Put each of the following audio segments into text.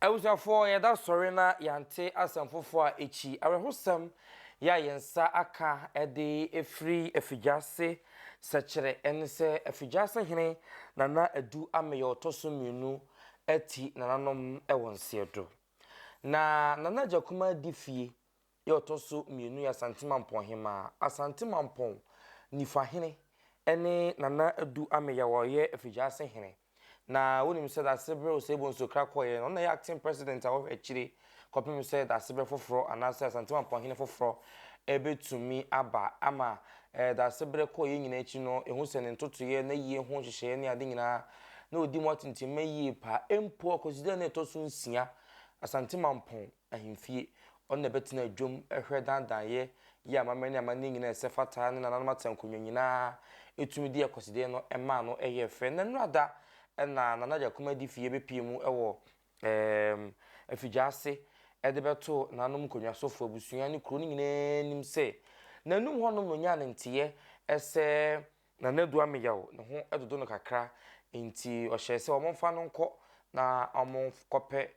Awusafo yɛda sɔre na yante asamfofo a echi awehosam ya yensa aka ede efri efidwase sɛkyerɛ ɛne sɛ Effiduasehene nana adu Ameyaw toso mienu ati nananom ɛwɔ nsedo na nana jakuma difie yɛ otoso mienu ya Asanteman Mamponghemaa Asanteman Mampong nifahene ɛne nana adu Ameyaw yɛ Effiduasehene na wonim said that several sebo so krakoye on the acting president of echire kopim said that several foforo anasa Asanteman Mamponghemaa foforo ebe to me aba ama that several koye nyina echi no ehu se ne ntotoye na yie ho hyehyɛ ne ade nyina na odi motinti mayi pa empo consider na to so nsia Asanteman Mampong ahimfie on na betina adwom ehwe dandaye ya amamani amani nyina esefata ne nananoma tankonwa nyina etumi di consider no ema no eye fe na nrada na nana jakuma di fie bepie mu ewo Effiduase ede beto nanom konwa sofo abusua ne kro nyina nim se nanum honom no nya ntiye ese nana adu Ameyaw ne ho edodo no kakra enti o hye se omomfa no nko na omonkope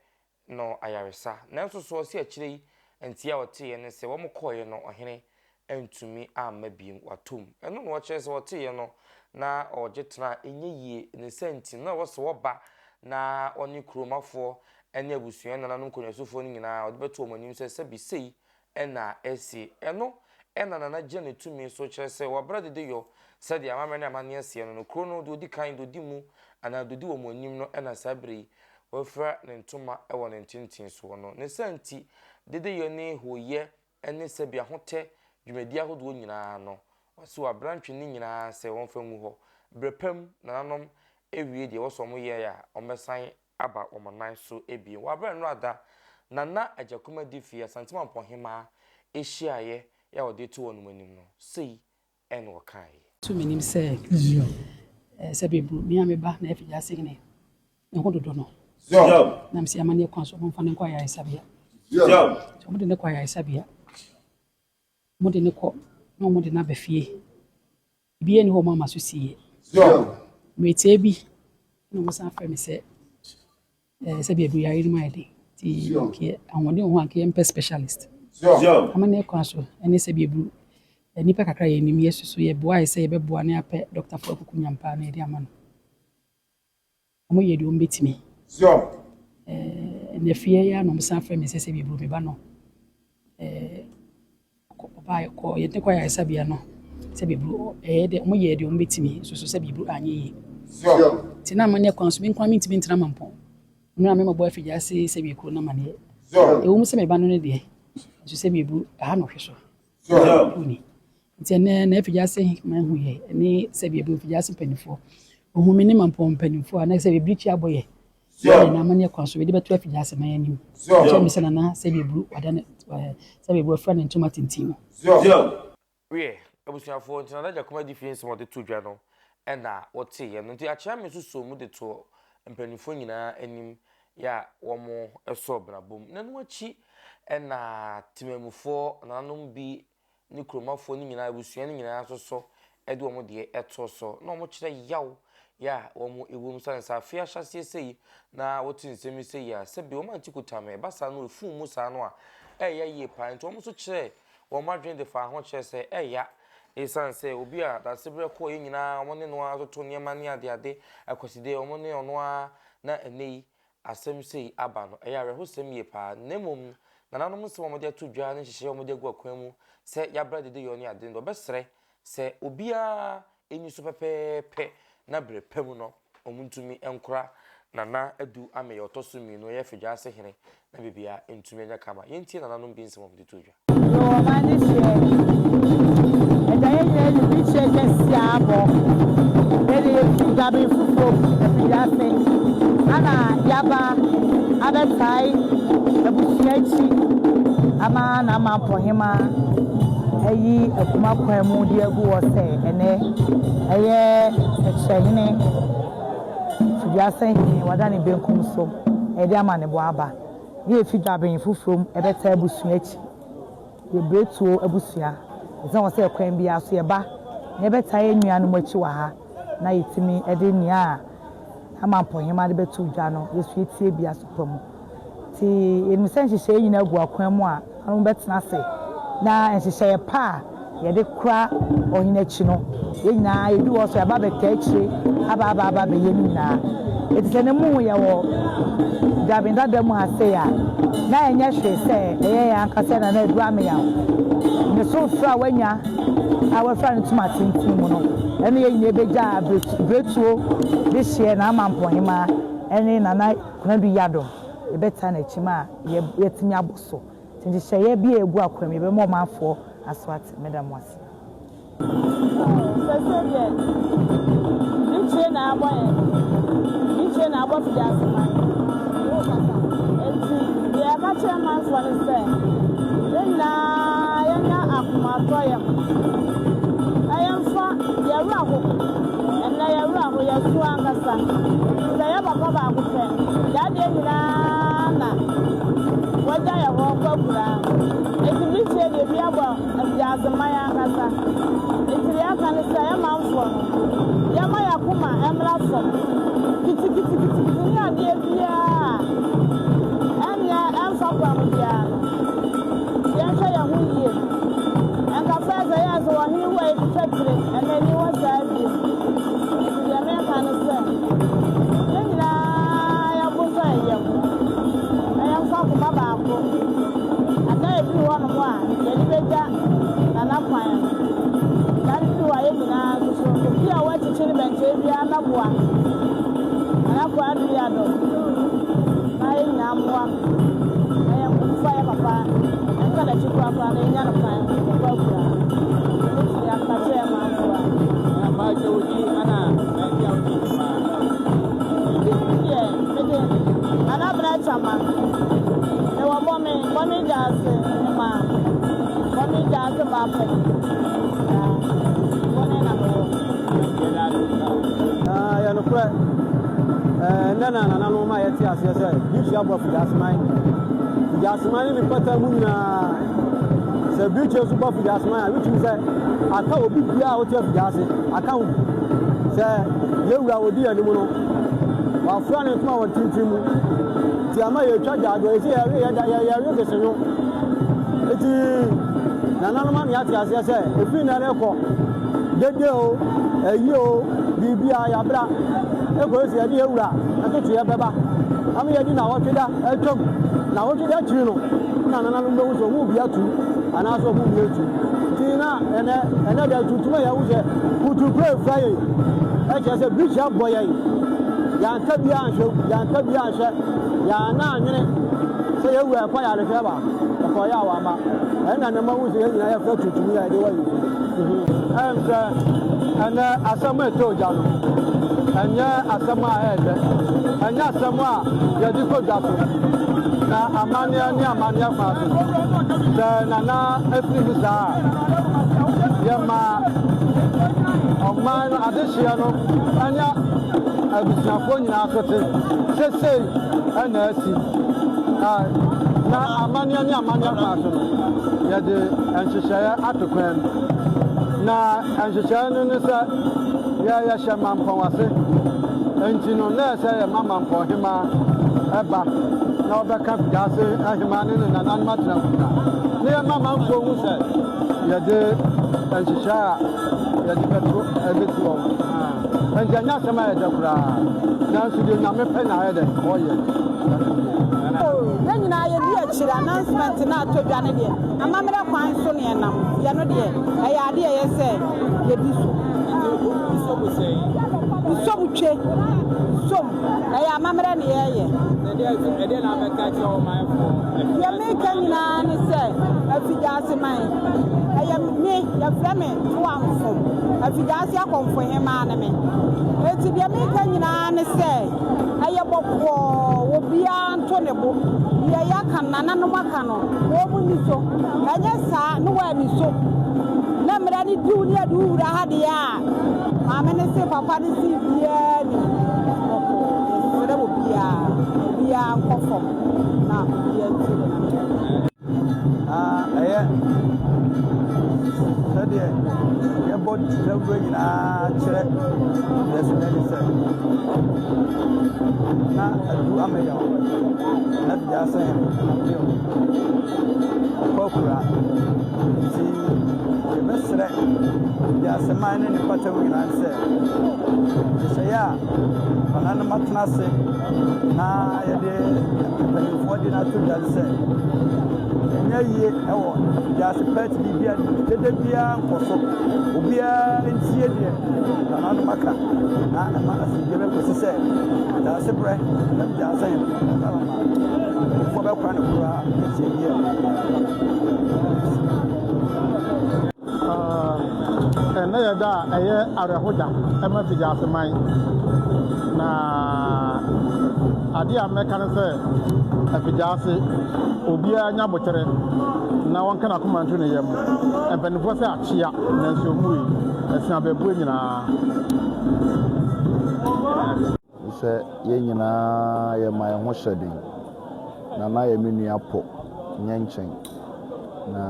no ayaresa nanso so se akire yi enti ya wote ne se womokoye no ohene entumi amma biem watom eno no kire se wote no na ojetena enyeyie ne senti na wo so woba na oni kromafo ene abusua na nanom konwasofo ni nyina odebeto omanim se bisei ena esi eno ena na gye tumi so kire se wo brade de yo se de amamre na amane ase no kro no do di kan do di mu ana do di wo monim no ena sabre wo fra ne ntoma e wo ne ntintin so no ne senti de yo ne hoye ene se bia hote dwumadi ahodo nyina no so abrantwe ni nyina se won fa mu ho brepam nanom ewie de wo so mo ye ya omesan aba omanan so ebie wa bra no ada nana ajakuma difie Asanteman Mamponghemaa ehyiaye ya ode to wonu manim no sei en wo kai to menim se se bebu mi ameba na Effiduasehene ne ho dodo no na msi amane kwa so momfa ne kwa ya isabia so mo de ne kwa ya isabia mo de ne ko no mo de na befie bie ni ho mama so sie metie bi no mo san fa me se bebu ya iri mai de ti ke awon de ho anke mpe specialist amane kwa so ene se bebu nipa kakra ye nim yesu so ye boa ise ye beboa ne apɛ Dr. Fuakuku nyampa na edi amano amo ye di ombetimi ne fie ya no msan fa me se bebu me ba no ko ye te kwa ya isabia no se bebu de mo ye di ombetimi so se bebu anye yi ti na amane kwa so me kwa mintimi ntina Mampong na me mabo Effiduase se bebu na mane e wo mu se me ba no ne de so se bebu ha no hweso Tiene na Effiduase manhu ye ni se bebu Effiduase panifo ohumi ni Mampong panifo na se bebu chi aboye na amane kwa so be de beto Effiduase man anim so me se na se bebu wada se bebu afra ne ntoma tintim we abusuafo ntina na jakuma difie nsemo de to dwa no ena wote ye no nti achia me so mu de to mpanifo nyina anim ya womo eso brabom na no achi ena timamufo nanom bi ni kromafo ni nyina abusua ni nyina so ede omo de eto so na omo kire yaw ya omo ewum sansa afia hyase sei na wotin nsemi sei ya se bi omo antikutame basa no efu mu sa no a eya ye pa nti omo so kire omo adwen de fa ho kire se eya esanse obi a da sebre ko ye nyina omo ne no atoto niema ne ade akoside omo ne ono a na enei asem sei aba no eya rehosem ye pa nemom nananom se omo de to dwa ne hyehye omo de gu akwan mu se ya brade de yo ne ade ndo besre se obia enyi so pepepe na brepam no omuntumi enkora nana adu Ameyaw toso mi no ye Effiduasehene na bibia entumi anya kama yentie nananom bi nsem omo de to dwa yo mani she edaye ni bi che kesi abo ele gabi fufu Effiduase ana yaba abetai ebusiachi ama na Mamponghemaa ayi akuma kwan mu de agu wo se ene eye echehene Effiduasehene wada ne benkum so ede ama ne bo aba ye Effiduaben fufrom ebeta abusuachi ye bretuo abusua eze wo se kwan bia so ye ba ne beta enua no machi wa ha na yetimi ede nia ama Mamponghemaa de betu dwa no yesu etie bia so pamu nti enu senhyehyɛ nyina gu akwan mu a anu betena se na nhyehyɛ pa a yɛde kura ɔhene akyi no nyina ebi wɔ so aba bɛka akyire aba bɛyɛ nyina etise ne mu yɛ wɔ dabinda dɛm ha se ya na enye hwe se ɛyɛ ya ankasa na adu Ameyaw ne so fra wanya awafra ne tuma tintin mu no ɛne yɛ nyina ebegya bretuo de hye na Mamponghemaa ɛne nana kunadu yado ebeta na chima yɛtimi aboso tinti hyɛ bi egu akwam yɛbɛ mo manfo aswat madam wase sɛsɛ niche na abo fidi asema enti yɛ ka kyerɛ manfo ne sɛ yɛna yɛnya akomatɔ yɛ ayɛmfa yɛwura ho ɛnna yɛwura ho yɛso ankasa sɛ yɛ papa baako pɛ yɛadeɛ nyinaa na wɔgya yɛ hɔ kɔkura enti niche deɛ bi abɔ afidi asema yɛ ankasa enti yɛaka ne sɛ yɛ manfo no yɛma yɛakoma ɛmmra fam kiti ne adeɛ biara ɛnyɛ ɛmfa kwam biara no yɛnhwɛ yɛn ho yie ɛnkasa sɛ yɛ sɛ wɔhene wɔ ɛtwitwatire ɛnani wɔ saa bie deɛ meka no sɛ yɛn nyinaa yɛbo sɛ ɛyɛ mo ɛyɛmfa koma baako ada ebi hɔ nom a yɛde bɛgya nana kwan no nane fi wɔ yɛ nyinaa nso obi a wɔakyekyere bɛnkyɛ biara naboa anakwa adu ya do na yɛ nyinaa mmoa ɛyɛ mfa yɛ papa ɛnka na kyikwa pa na ɛnya no kwan papa kura ɛti akakyɛ ma mmoa na ba kyɛ wodi ana ɛdi awodi ma yɛ mede ana bra chama ɛwɔ bɔme gyaase ma bɔme gyaase ba pɛ bɔne na mewɔ yɛ no korɛ nana no ma yɛte aseɛ sɛ bichi abɔ Fidiaseman ne pata mu nyinaa sɛ bichi so bɔ Fidiaseman a bichi sɛ aka obi bia a wote Fidiase aka ho sɛ yɛwura wodi anim no wafra ne ntoma wɔ tintim mu ti ama yɛtwa gyaado ɛsɛ yɛwe kese no eti nana no ma ne yɛte aseɛ sɛ efi na ne kɔ dede o ayi o bibia yabra ekosi yɛde ewura ɛtoto yɛ bɛba ama yɛde na wɔtweda ɛtwam na wɔtweda akyi no na nana no bɛwu so mu bi atu anaasɛ mu bi atu ti na ɛnɛ da tutuma yɛ wusɛ kutu pre fra yɛ ɛkyɛ sɛ bichi abɔ yɛ yanka bi anhwɛ yana anwene sɛ yɛwura ɛkɔ yɛ arehwɛ ba ɛkɔ yɛ awama ɛna ne ma wusɛ yɛ nyina yɛ fra tutum yɛ de wɔyɛ ɛnka ɛnɛ asɛm ɛtɔ gya no ɛnyɛ asɛm a ɛɛdɛ ɛnyɛ asɛm a yɛde kɔdwa so na amanneɛ ne amanneɛ fa so sɛ nana afiri mu saa yɛma ɔman no adehyeɛ no ɛnyɛ abusuafoɔ nyinaa so te sesei ɛna asi na amanneɛ ne amanneɛ fa so no yɛde nhyehyɛeɛ ato kwan na nhyehyɛeɛ no ne sɛ yɛhyɛ Mampongwase enti no na ɛsɛ yɛ Mamponghemaa ɛba na ɔbɛka Fidiase ahema ne nananom atena kuna ne yɛma manfoɔ hu sɛ yɛde nhyehyɛ a yɛde bɛti wɔn enti ɛnyɛ asɛm a yɛdɛ koraa nanso deɛ Nyame pɛ na yɛdɛ ɔyɛ yɛn nyinaa yɛdi akyire announcement na atɔ dwa ne deɛ amammerɛ kwan so ne ɛnam yɛno deɛ ɛyɛ adeɛ yɛ sɛ yɛdi so butwe som ɛyɛ amammerɛ ne yɛyɛ yɛmeka nyinaa ne sɛ Afidiaseman ɛyɛ me yɛfrɛ me toamfo Afidiase akɔmfohemaa ne me enti deɛ meka nyinaa ne sɛ ɛyɛ bɔkɔɔ wɔ biara nto ne bo yɛyɛ aka nananom aka no wɔn mu ni so ɛnyɛ saa ne wɔani so na mmerɛ ne diw ne ade wura ha deɛ a maame ne se papa ne si biara ni yɛsrɛ wɔ biara nkɔ fam na biara nti ɛyɛ deɛ yɛbɔ dawuro nyinaa kyerɛ yɛsɛnɛni sɛ na adu Ameyaw na Effiduasehene Ameyaw ɔkɔkura nti yɛbɛsrɛ Effiduaseman ne ne patamu nyinaa sɛ hyehyɛeɛ a ɔnanom atena ase na yɛde mpanimfoɔ de no ato dwa sɛ ɛnyɛ yie ɛwɔ Effiduase party biribiara dede biara nkɔ so obiara ntie deɛ ɔnanom aka na ɛma asomdwe bɛkɔsi sɛ Effiduase berɛ na Effiduasehene ɛbɛma mpanimfoɔ bɛkora no koraa ɛtie yie ɛnɛ yɛ da a ɛyɛ awerɛhoda ɛma Effiduaseman na adeɛ a mɛka no sɛ Effiduase obiara nya bokyerɛ na wɔnka no akoma nto ne yam mpanimfoɔ sɛ akyea nanso ɔmui ɛsɛ abɛbue nyinaa sɛ yɛn nyinaa yɛma yɛn ho hyɛden na na yɛ me nua pɔ nyɛ nkyɛn na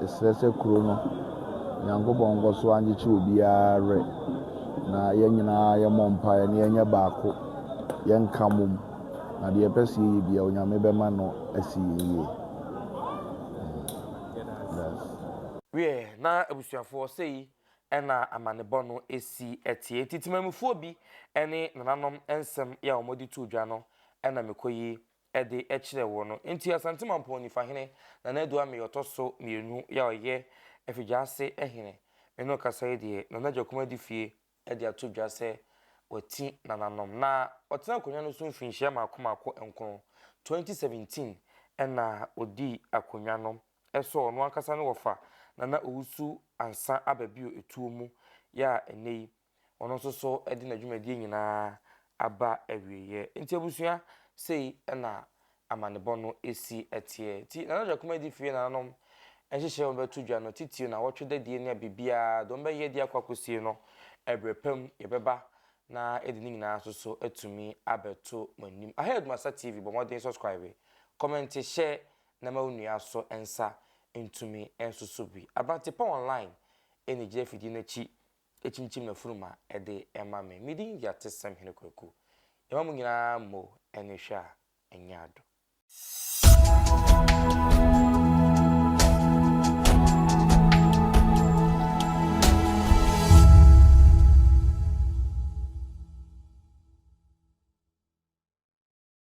ɛsrɛ sɛ kuro no Nyankopɔn nkɔ so angyekye obiara werɛ na yɛn nyinaa yɛmmɔ mpaeɛ na yɛnyɛ baako yɛnka mom na deɛ yɛpɛ sɛ yɛyɛ bia Onyame bɛma no asi yie. wie na abusuafoɔ sei ɛna amanebɔ no esi ɛtie titimamufoɔ bi ɛne nananom nsɛm yɛ a wɔde to dwa no ɛna mekoyi ɛde ɛkyerɛ wɔ no nti Asanteman Mamponghemaa na na adu Ameyaw ɔtɔ so mmienu yɛ ɔyɛ Effiduasehene ɛno kasa yɛ deɛ na na documentaries fie ɛde ato dwa sɛ wati nananom na ɔtena akonnwa no so mfinhyia maako nkono 2017 ɛna odi akonnwa no ɛso ɔno ankasa no wɔfa na owusu ansa ababio etuo mu ya enei ɔno nso so ɛde n'adwumadie nyinaa aba awieye nti abusua sei ɛna amanebɔ no esi ɛtie ti na documentaries fie nananom ɛhyehyɛ wɔn bɛto dwa no titio na wɔtwe dadie ne bibia dɔm bɛyɛ di akwakosie no ɛbrɛpam yɛbɛba na ɛde ne nyinaa so atumi abɛto manim ADUMASA TV bɔ modern subscribe comment share na ma onua so ensa ntumi ensoso bi abantepa online ene gye fidi na chi echimchim na furuma ɛde ɛma me midin ya tesam hene kwaku ɛma mu nyinaa mo ene hwa enyado